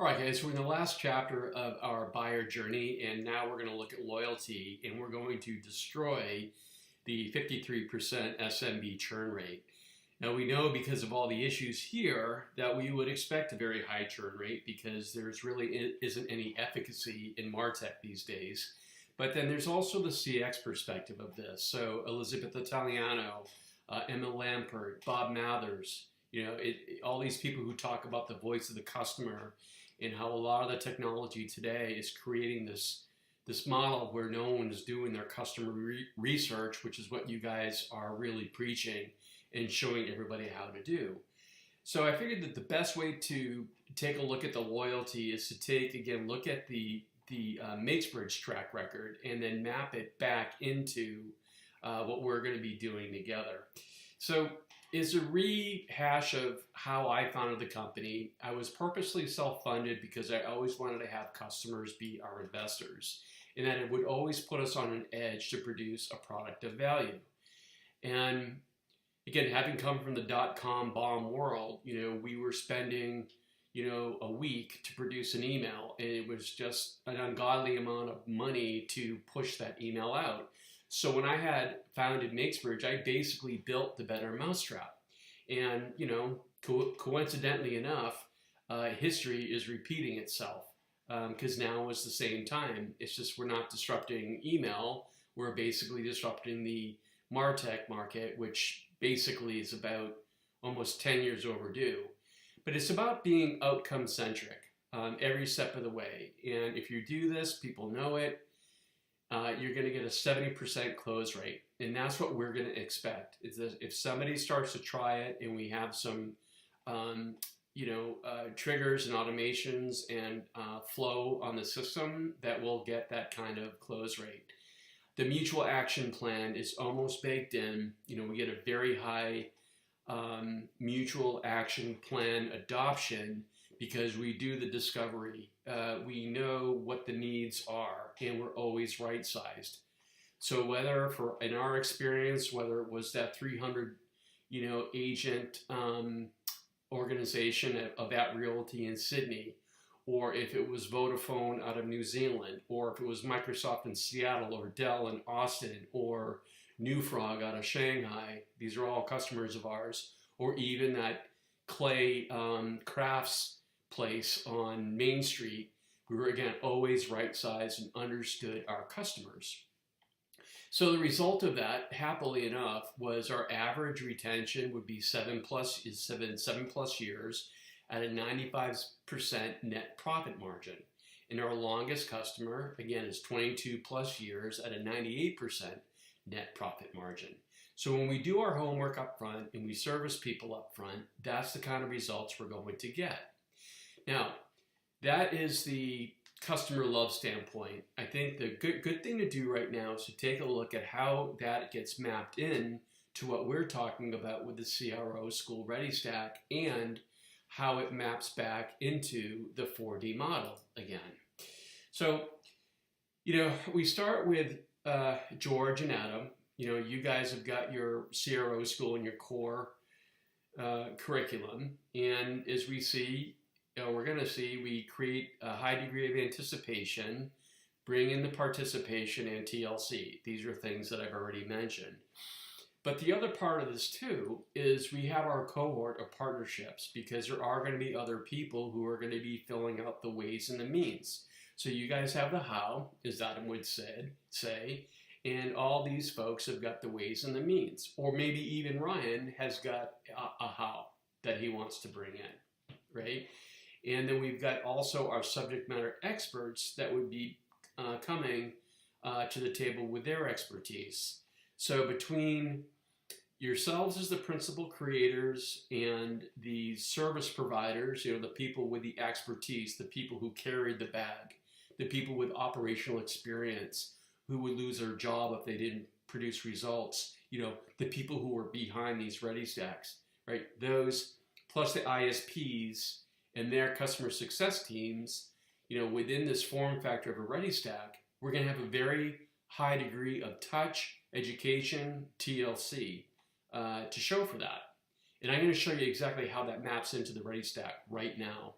All right, guys, we're in the last chapter of our buyer journey, and now we're going to look at loyalty, and we're going to destroy the 53% SMB churn rate. Now, we know because of all the issues here that we would expect a very high churn rate because there's really isn't any efficacy in Martech these days. But then there's also the CX perspective of this. So Elizabeth Italiano, Emma Lampert, Bob Mathers, all these people who talk about the voice of the customer and how a lot of the technology today is creating this model where no one is doing their customer research, which is what you guys are really preaching and showing everybody how to do. So I figured that the best way to take a look at the loyalty is to look at the MakesBridge track record and then map it back into what we're going to be doing together. So is a rehash of how I founded the company. I was purposely self-funded because I always wanted to have customers be our investors, and that it would always put us on an edge to produce a product of value. And again, having come from the dot-com bomb world, we were spending, a week to produce an email, and it was just an ungodly amount of money to push that email out. So when I had founded MakesBridge, I basically built the better mousetrap. And, coincidentally enough, history is repeating itself because now is the same time. It's just we're not disrupting email. We're basically disrupting the Martech market, which basically is about almost 10 years overdue. But it's about being outcome-centric every step of the way. And if you do this, people know it. You're going to get a 70% close rate. And that's what we're going to expect. Is that if somebody starts to try it and we have some, triggers and automations and flow on the system, that we'll get that kind of close rate. The mutual action plan is almost baked in. We get a very high mutual action plan adoption because we do the discovery. We know what the needs are, and we're always right-sized. So whether in our experience, whether it was that 300, agent organization of that realty in Sydney, or if it was Vodafone out of New Zealand, or if it was Microsoft in Seattle, or Dell in Austin, or Newfrog out of Shanghai, these are all customers of ours, or even that clay crafts place on Main Street, we were again always right-sized and understood our customers. So the result of that, happily enough, was our average retention would be 7+ years at a 95% net profit margin. And our longest customer, again, is 22+ years at a 98% net profit margin. So when we do our homework up front and we service people up front, that's the kind of results we're going to get. Now, that is the customer love standpoint. I think the good thing to do right now is to take a look at how that gets mapped in to what we're talking about with the CRO school ReadyStack and how it maps back into the 4D model again. So, we start with George and Adam. You guys have got your CRO school and your core curriculum, and as we see, we're going to see we create a high degree of anticipation, bring in the participation and TLC. These are things that I've already mentioned. But the other part of this too is we have our cohort of partnerships because there are going to be other people who are going to be filling out the ways and the means. So you guys have the how, as Adam would say, and all these folks have got the ways and the means. Or maybe even Ryan has got a how that he wants to bring in, right? And then we've got also our subject matter experts that would be coming to the table with their expertise. So between yourselves as the principal creators and the service providers, the people with the expertise, the people who carried the bag, the people with operational experience who would lose their job if they didn't produce results, the people who were behind these ReadyStacks, right? Those plus the ISPs and their customer success teams, within this form factor of a ReadyStack, we're going to have a very high degree of touch, education, TLC to show for that. And I'm going to show you exactly how that maps into the ReadyStack right now.